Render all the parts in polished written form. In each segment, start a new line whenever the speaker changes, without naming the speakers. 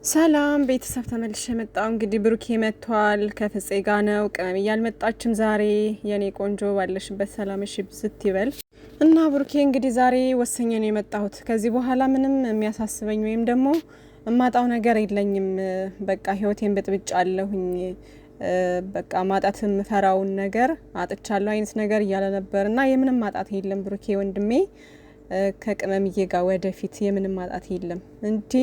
ሰላም ቤተሰብ ተመልሼ መጣሁ። እንግዲህ ብሩኬ መጥቷል። ከፍፄ ጋር ነው። ቅመም እያልመጣችም ዛሬ የኔ ቆንጆ ባለሽበት ሰላምሽ ብዝት ይበል እና ብሩኬ እንግዲህ ዛሬ ወሰኜ ነው የመጣሁት። ከዚህ በኋላ ምንም የሚያሳስበኝ ወይም ደግሞ እማጣው ነገር የለኝም። በቃ ህይወቴን በጥብጫ አለሁኝ። በቃ ማጣት የምፈራውን ነገር አጥቻለሁ አይነት ነገር እያለ ነበር እና የምንም ማጣት የለም ብሩኬ ወንድሜ ከቅመምዬ ጋር ወደፊት የምንም ማጣት የለም እንዴ።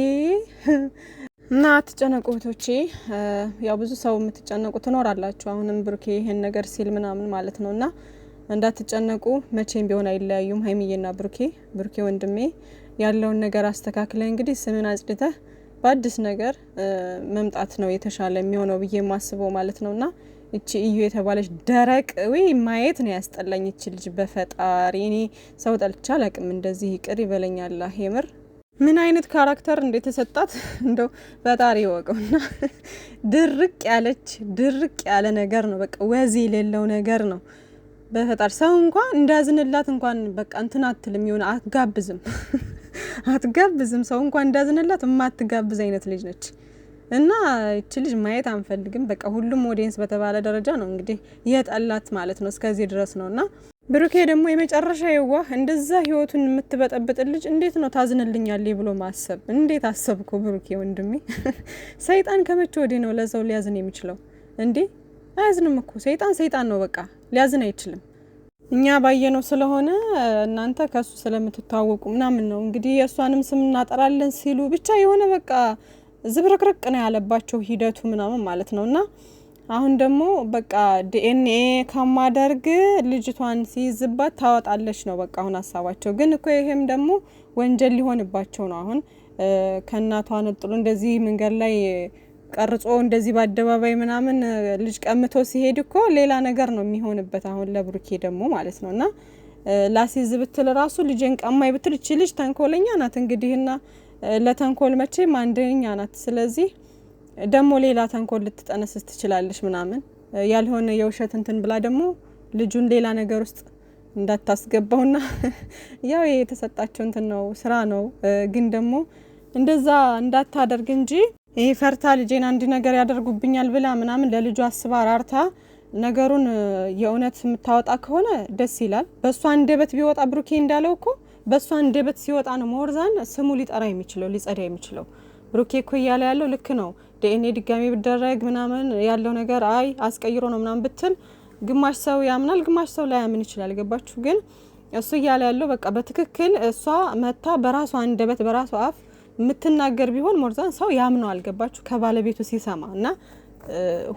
እና አትጨነቁ እህቶቼ። ያው ብዙ ሰው የምትጨነቁ ትኖራላችሁ። አሁንም ብሩኬ ይሄን ነገር ሲል ምናምን ማለት ነውና እንዳትጨነቁ። መቼም ቢሆን አይለያዩም ሀይሚዬና ብሩኬ ወንድሜ ያለውን ነገር አስተካክለ እንግዲህ ስምን አጽድተህ በአዲስ ነገር መምጣት ነው የተሻለ የሚሆነው ብዬ ማስበው ማለት ነውና እቺ እዩ የተባለች ደረቅ ወይ ማየት ነው ያስጠላኝ። እቺ ልጅ በፈጣሪ እኔ ሰው ጠልቻ አላቅም። እንደዚህ ይቅር ይበለኛል የምር ምን አይነት ካራክተር እንደተሰጣት እንደው ፈጣሪ ይወቀውና ድርቅ ያለ ነገር ነው። በቃ ወዚ የሌለው ነገር ነው። በፈጣሪ ሰው እንኳን እንዳዝንላት እንኳን በቃ እንትን አትልም። ይሆነ አትጋብዝም ሰው እንኳን እንዳዝንላት የማትጋብዝ አይነት ልጅ ነች። እና እቺ ልጅ ማየት አንፈልግም። በቃ ሁሉም ኦዲየንስ በተባለ ደረጃ ነው እንግዲህ የጠላት ማለት ነው። እስከዚህ ድረስ ነውና ብሩኬ ደግሞ የመጨረሻ የዋህ እንደዛ ህይወቱን የምትበጠብጥ ልጅ እንዴት ነው ታዝንልኛለህ ብሎ ማሰብ? እንዴት አሰብኩ ብሩኬ ወንድሜ? ሰይጣን ከመቼ ወዲህ ነው ለሰው ሊያዝን የሚችለው እንዴ? አያዝንም እኮ ሰይጣን ነው። በቃ ሊያዝን አይችልም። እኛ ባየነው ስለሆነ እናንተ ከሱ ስለምትታወቁ ምናምን ነው እንግዲህ የእሷንም ስም እናጠራለን ሲሉ ብቻ የሆነ በቃ ዝብርቅርቅ ነው ያለባቸው ሂደቱ ምናምን ማለት ነውና አሁን ደግሞ በቃ ዲኤንኤ ከማደርግ ልጅቷን ሲይዝባት ታወጣለች ነው በቃ አሁን ሀሳባቸው። ግን እኮ ይሄም ደግሞ ወንጀል ሊሆንባቸው ነው። አሁን ከእናቷ ነጥሎ እንደዚህ መንገድ ላይ ቀርጾ እንደዚህ በአደባባይ ምናምን ልጅ ቀምቶ ሲሄድ እኮ ሌላ ነገር ነው የሚሆንበት። አሁን ለብሩኬ ደግሞ ማለት ነውና ላሲዝ ብትል ራሱ ልጅን ቀማይ ብትል እቺ ልጅ ተንኮለኛ ናት እንግዲህና ለተንኮል መቼም አንደኛ ናት። ስለዚህ ደግሞ ሌላ ተንኮል ልትጠነስስ ትችላለች ምናምን ያልሆነ የውሸት እንትን ብላ ደግሞ ልጁን ሌላ ነገር ውስጥ እንዳታስገባውና ያው የተሰጣቸው እንትን ነው ስራ ነው። ግን ደግሞ እንደዛ እንዳታደርግ እንጂ ይሄ ፈርታ ልጄን አንድ ነገር ያደርጉብኛል ብላ ምናምን ለልጁ አስባ ራርታ ነገሩን የእውነት የምታወጣ ከሆነ ደስ ይላል። በሷ አንደበት ቢወጣ ብሩኬ እንዳለው እኮ በሷ አንደበት ሲወጣ ነው ሞርዛን ስሙ ሊጠራ የሚችለው ሊጸዳ የሚችለው። ብሩኬ እኮ እያለ ያለው ልክ ነው። ዲኤንኤ ድጋሚ ቢደረግ ምናምን ያለው ነገር አይ አስቀይሮ ነው ምናምን ብትል ግማሽ ሰው ያምናል፣ ግማሽ ሰው ላያምን ይችላል። ገባችሁ? ግን እሱ እያለ ያለው በቃ በትክክል እሷ መታ በራሷ አንደበት በራሷ አፍ የምትናገር ቢሆን ሞርዛን ሰው ያምነዋል። ገባችሁ? ከባለቤቱ ሲሰማ እና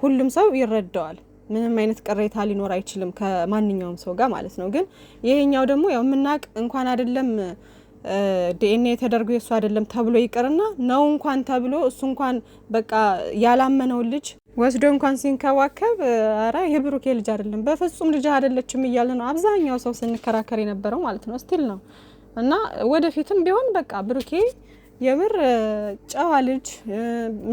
ሁሉም ሰው ይረዳዋል። ምንም አይነት ቅሬታ ሊኖር አይችልም ከማንኛውም ሰው ጋር ማለት ነው። ግን ይሄኛው ደግሞ ያው ምናቅ እንኳን አይደለም ዲኤንኤ ተደርጎ የሱ አይደለም ተብሎ ይቅርና ነው እንኳን ተብሎ እሱ እንኳን በቃ ያላመነው ልጅ ወስዶ እንኳን ሲንከባከብ አራ የብሩኬ ልጅ አይደለም በፍጹም ልጅ አይደለችም እያለ ነው አብዛኛው ሰው ስንከራከር የነበረው ማለት ነው። ስቲል ነው እና ወደፊትም ቢሆን በቃ ብሩኬ የምር ጨዋ ልጅ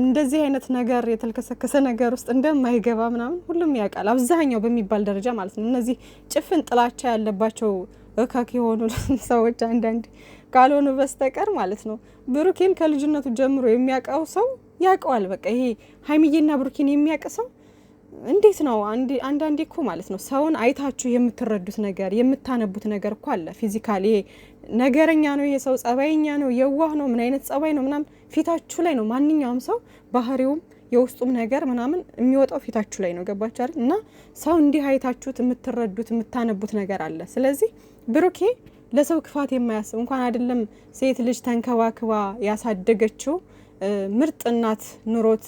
እንደዚህ አይነት ነገር የተልከሰከሰ ነገር ውስጥ እንደማይገባ ምናምን ሁሉም ያውቃል፣ አብዛኛው በሚባል ደረጃ ማለት ነው። እነዚህ ጭፍን ጥላቻ ያለባቸው እካክ የሆኑ ሰዎች አንዳንድ ካልሆኑ በስተቀር ማለት ነው። ብሩኬን ከልጅነቱ ጀምሮ የሚያውቀው ሰው ያውቀዋል። በቃ ይሄ ሀይሚዬና ብሩኬን የሚያውቅ ሰው እንዴት ነው አንዳንዴ እኮ ማለት ነው ሰውን አይታችሁ የምትረዱት ነገር የምታነቡት ነገር እኮ አለ። ፊዚካሊ ነገረኛ ነው ይሄ ሰው፣ ጸባይኛ ነው፣ የዋህ ነው፣ ምን አይነት ጸባይ ነው ምናምን ፊታችሁ ላይ ነው። ማንኛውም ሰው ባህሪውም የውስጡም ነገር ምናምን የሚወጣው ፊታችሁ ላይ ነው። ገባችሁ አይደል? እና ሰው እንዲህ አይታችሁት የምትረዱት የምታነቡት ነገር አለ። ስለዚህ ብሩኬ ለሰው ክፋት የማያስብ እንኳን አይደለም ሴት ልጅ ተንከባክባ ያሳደገችው ምርጥ እናት ኑሮት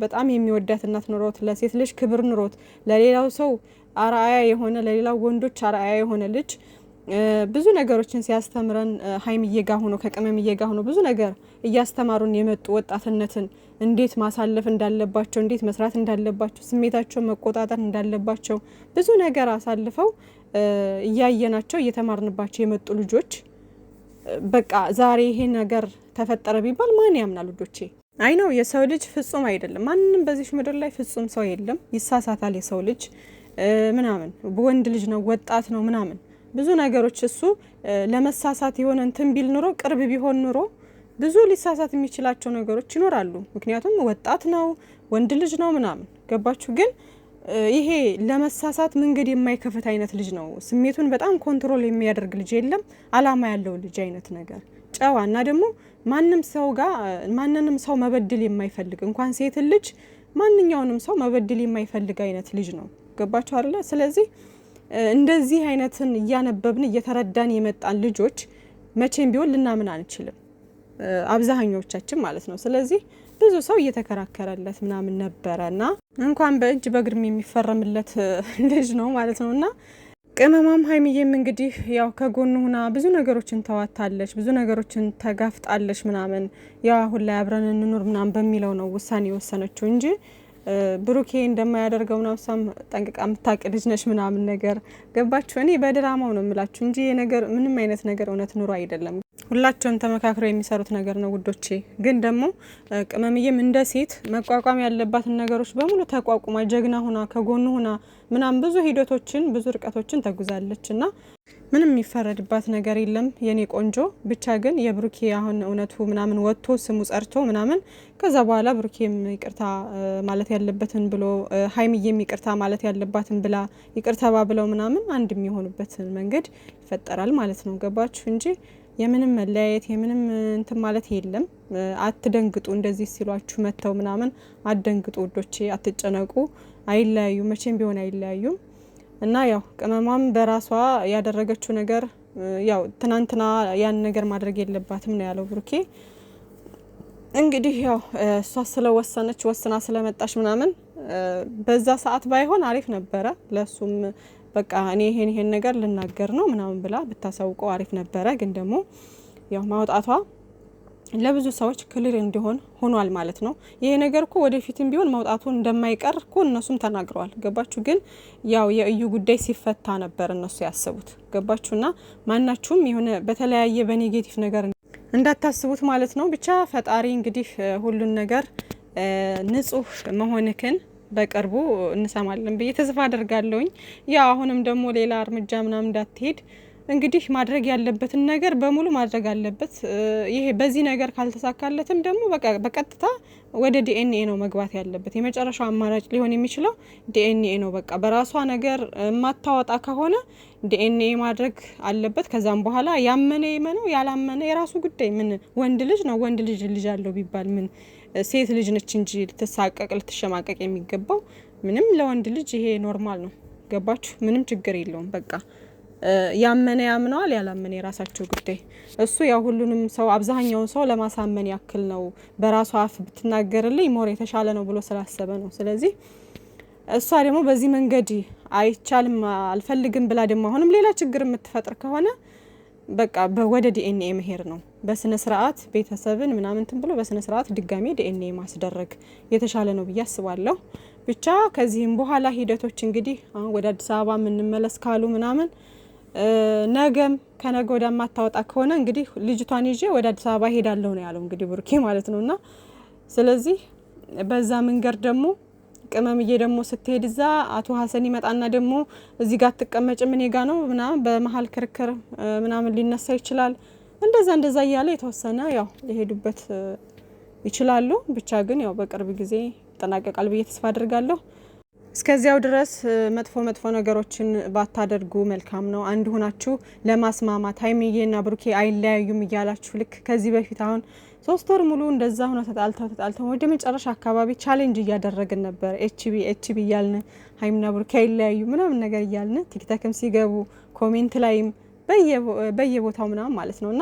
በጣም የሚወዳት እናት ኑሮት ለሴት ልጅ ክብር ኑሮት ለሌላው ሰው አርአያ የሆነ ለሌላው ወንዶች አርአያ የሆነ ልጅ ብዙ ነገሮችን ሲያስተምረን ሀይሚዬ ጋር ሆኖ ከቅመምዬ ጋር ሆኖ ብዙ ነገር እያስተማሩን የመጡ ወጣትነትን እንዴት ማሳለፍ እንዳለባቸው እንዴት መስራት እንዳለባቸው ስሜታቸውን መቆጣጠር እንዳለባቸው ብዙ ነገር አሳልፈው እያየናቸው እየተማርንባቸው የመጡ ልጆች በቃ ዛሬ ይሄ ነገር ተፈጠረ ቢባል ማን ያምናል ልጆቼ? አይ ነው የሰው ልጅ ፍጹም አይደለም። ማንንም በዚህ ምድር ላይ ፍጹም ሰው የለም። ይሳሳታል የሰው ልጅ ምናምን ወንድ ልጅ ነው ወጣት ነው ምናምን ብዙ ነገሮች እሱ ለመሳሳት የሆነ እንትን ቢል ኑሮ ቅርብ ቢሆን ኑሮ ብዙ ሊሳሳት የሚችላቸው ነገሮች ይኖራሉ። ምክንያቱም ወጣት ነው፣ ወንድ ልጅ ነው ምናምን ገባችሁ። ግን ይሄ ለመሳሳት መንገድ የማይከፍት አይነት ልጅ ነው። ስሜቱን በጣም ኮንትሮል የሚያደርግ ልጅ የለም፣ አላማ ያለው ልጅ አይነት ነገር ጨዋ እና ደግሞ ማንንም ሰው መበደል የማይፈልግ እንኳን ሴት ልጅ ማንኛውንም ሰው መበደል የማይፈልግ አይነት ልጅ ነው። ገባችሁ አይደለ? ስለዚህ እንደዚህ አይነትን እያነበብን እየተረዳን የመጣን ልጆች መቼም ቢሆን ልናምን አንችልም፣ አብዛኞቻችን ማለት ነው። ስለዚህ ብዙ ሰው እየተከራከረለት ምናምን ነበረና እንኳን በእጅ በእግርም የሚፈረምለት ልጅ ነው ማለት ነውና ቅመማም ሀይሚዬም እንግዲህ ያው ከጎኑ ሆና ብዙ ነገሮችን ተዋታለች፣ ብዙ ነገሮችን ተጋፍጣለች ምናምን ያው አሁን ላይ አብረን እንኖር ምናምን በሚለው ነው ውሳኔ የወሰነችው እንጂ ብሩኬ እንደማያደርገው ነው እሷም ጠንቅቃ የምታውቅ ልጅ ነች ምናምን ነገር ገባችሁ። እኔ በድራማው ነው የምላችሁ እንጂ የነገር ምንም አይነት ነገር እውነት ኑሮ አይደለም። ሁላቸውም ተመካክረው የሚሰሩት ነገር ነው ውዶቼ። ግን ደግሞ ቅመምዬም እንደ ሴት መቋቋም ያለባትን ነገሮች በሙሉ ተቋቁማ ጀግና ሆና ከጎኑ ሆና ምናምን ብዙ ሂደቶችን ብዙ ርቀቶችን ተጉዛለች እና ምንም የሚፈረድባት ነገር የለም የኔ ቆንጆ። ብቻ ግን የብሩኬ አሁን እውነቱ ምናምን ወጥቶ ስሙ ጸርቶ ምናምን ከዛ በኋላ ብሩኬም ይቅርታ ማለት ያለበትን ብሎ ሀይሚዬም ይቅርታ ማለት ያለባትን ብላ ይቅርታ ባብለው ምናምን አንድ የሚሆኑበትን መንገድ ይፈጠራል ማለት ነው። ገባችሁ እንጂ የምንም መለያየት የምንም እንትን ማለት የለም። አትደንግጡ፣ እንደዚህ ሲሏችሁ መተው ምናምን አትደንግጡ ውዶቼ፣ አትጨነቁ። አይለያዩ፣ መቼም ቢሆን አይለያዩም። እና ያው ቅመማም በራሷ ያደረገችው ነገር ያው ትናንትና ያን ነገር ማድረግ የለባትም ነው ያለው ብሩኬ። እንግዲህ ያው እሷ ስለወሰነች ወስና ስለመጣች ምናምን በዛ ሰዓት ባይሆን አሪፍ ነበረ ለሱም በቃ እኔ ይሄን ነገር ልናገር ነው ምናምን ብላ ብታሳውቀው አሪፍ ነበረ። ግን ደግሞ ያው ማውጣቷ ለብዙ ሰዎች ክሊር እንዲሆን ሆኗል ማለት ነው። ይሄ ነገር እኮ ወደፊትም ቢሆን መውጣቱ እንደማይቀር እኮ እነሱም ተናግረዋል። ገባችሁ? ግን ያው የእዩ ጉዳይ ሲፈታ ነበር እነሱ ያሰቡት። ገባችሁና ማናችሁም የሆነ በተለያየ በኔጌቲቭ ነገር እንዳታስቡት ማለት ነው። ብቻ ፈጣሪ እንግዲህ ሁሉን ነገር ንጹህ መሆንክን በቅርቡ እንሰማለን ብዬ ተስፋ አደርጋለሁኝ። ያው አሁንም ደግሞ ሌላ እርምጃ ምናምን እንዳትሄድ እንግዲህ ማድረግ ያለበትን ነገር በሙሉ ማድረግ አለበት። ይሄ በዚህ ነገር ካልተሳካለትም ደግሞ በቀጥታ ወደ ዲኤንኤ ነው መግባት ያለበት። የመጨረሻው አማራጭ ሊሆን የሚችለው ዲኤንኤ ነው። በቃ በራሷ ነገር የማታወጣ ከሆነ ዲኤንኤ ማድረግ አለበት። ከዛም በኋላ ያመነ ይመነው ያላመነ የራሱ ጉዳይ። ምን ወንድ ልጅ ነው ወንድ ልጅ አለው ቢባል ምን ሴት ልጅ ነች እንጂ ልትሳቀቅ ልትሸማቀቅ የሚገባው ምንም ለወንድ ልጅ ይሄ ኖርማል ነው። ገባችሁ? ምንም ችግር የለውም። በቃ ያመነ ያምነዋል፣ ያላመነ የራሳቸው ጉዳይ። እሱ ያው ሁሉንም ሰው አብዛኛውን ሰው ለማሳመን ያክል ነው በራሷ አፍ ብትናገርልኝ ሞር የተሻለ ነው ብሎ ስላሰበ ነው። ስለዚህ እሷ ደግሞ በዚህ መንገድ አይቻልም አልፈልግም ብላ ደግሞ አሁንም ሌላ ችግር የምትፈጥር ከሆነ በቃ ወደ ዲኤንኤ መሄድ ነው። በስነ ስርዓት ቤተሰብን ምናምን እንትን ብሎ በስነ ስርዓት ድጋሜ ዲኤንኤ ማስደረግ የተሻለ ነው ብዬ አስባለሁ። ብቻ ከዚህም በኋላ ሂደቶች እንግዲህ አሁን ወደ አዲስ አበባ የምንመለስ ካሉ ምናምን ነገም ከነገ ወዲያ ማታወጣ ከሆነ እንግዲህ ልጅቷን ይዤ ወደ አዲስ አበባ ሄዳለሁ ነው ያለው እንግዲህ ብሩኬ ማለት ነውና ስለዚህ በዛ መንገድ ደግሞ ቅመምዬ ደግሞ ስትሄድ እዛ አቶ ሀሰን ይመጣና ደግሞ እዚህ ጋር ተቀመጭ ምን ጋ ነው ምናምን በመሀል ክርክር ምናምን ሊነሳ ይችላል። እንደዛ እያለ የተወሰነ ያው ሊሄዱበት ይችላሉ። ብቻ ግን ያው በቅርብ ጊዜ ይጠናቀቃል ብዬ ተስፋ አድርጋለሁ። እስከዚያው ድረስ መጥፎ ነገሮችን ባታደርጉ መልካም ነው። አንድ ሆናችሁ ለማስማማት ሀይሚዬና ብሩኬ አይለያዩም እያላችሁ ልክ ከዚህ በፊት አሁን 3 ወር ሙሉ እንደዛ ሆነ ተጣልተው ወደ መጨረሻ አካባቢ ቻሌንጅ እያደረግን ነበር። ኤችቢ እያልን ሀይሚና ብሩኬ አይለያዩ ምናምን ነገር እያልን ቲክቶክም ሲገቡ ኮሜንት ላይም በየቦታው ምናምን ማለት ነውና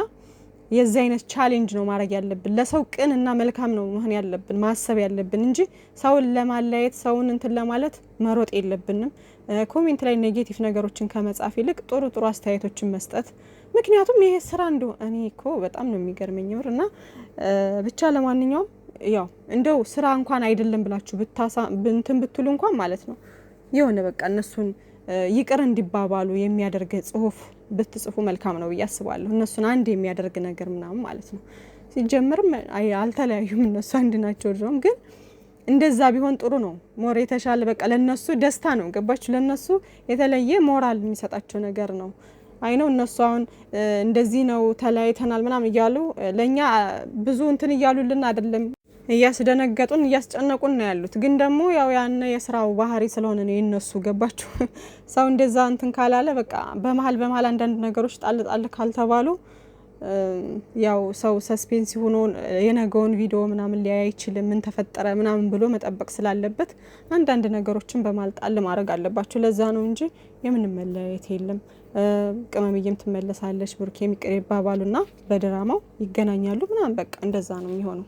የዚህ አይነት ቻሌንጅ ነው ማድረግ ያለብን። ለሰው ቅን እና መልካም ነው መሆን ያለብን ማሰብ ያለብን እንጂ ሰውን ለማለያየት ሰውን እንትን ለማለት መሮጥ የለብንም። ኮሜንት ላይ ኔጌቲቭ ነገሮችን ከመጻፍ ይልቅ ጥሩ አስተያየቶችን መስጠት። ምክንያቱም ይሄ ስራ እኔ እኮ በጣም ነው የሚገርመኝ እና ብቻ ለማንኛውም ያው እንደው ስራ እንኳን አይደለም ብላችሁ እንትን ብትሉ እንኳን ማለት ነው የሆነ በቃ እነሱን ይቅር እንዲባባሉ የሚያደርግ ጽሁፍ ብትጽፉ መልካም ነው ብዬ አስባለሁ። እነሱን አንድ የሚያደርግ ነገር ምናምን ማለት ነው። ሲጀምርም አልተለያዩም እነሱ አንድ ናቸው ድሮም። ግን እንደዛ ቢሆን ጥሩ ነው። ሞር የተሻለ በቃ ለነሱ ደስታ ነው። ገባችሁ? ለነሱ የተለየ ሞራል የሚሰጣቸው ነገር ነው። አይ ነው እነሱ አሁን እንደዚህ ነው ተለያይተናል ምናምን እያሉ ለኛ ብዙ እንትን እያሉልን አይደለም፣ እያስደነገጡን እያስጨነቁን ነው ያሉት። ግን ደግሞ ያው ያን የስራው ባህሪ ስለሆነ ነው የነሱ ገባችሁ። ሰው እንደዛ እንትን ካላለ በቃ በመሀል አንዳንድ ነገሮች ጣል ካልተባሉ ያው ሰው ሰስፔንስ ሆኖ የነገውን ቪዲዮ ምናምን ሊያይ አይችልም። ምን ተፈጠረ ምናምን ብሎ መጠበቅ ስላለበት አንዳንድ ነገሮችን በማልጣል ማድረግ አለባቸው። ለዛ ነው እንጂ የምንም መለያየት የለም። ቅመምዬም ትመለሳለች፣ ብሩኬም ይቅር ይባባሉና በድራማው ይገናኛሉ ምናምን በቃ እንደዛ ነው የሚሆነው።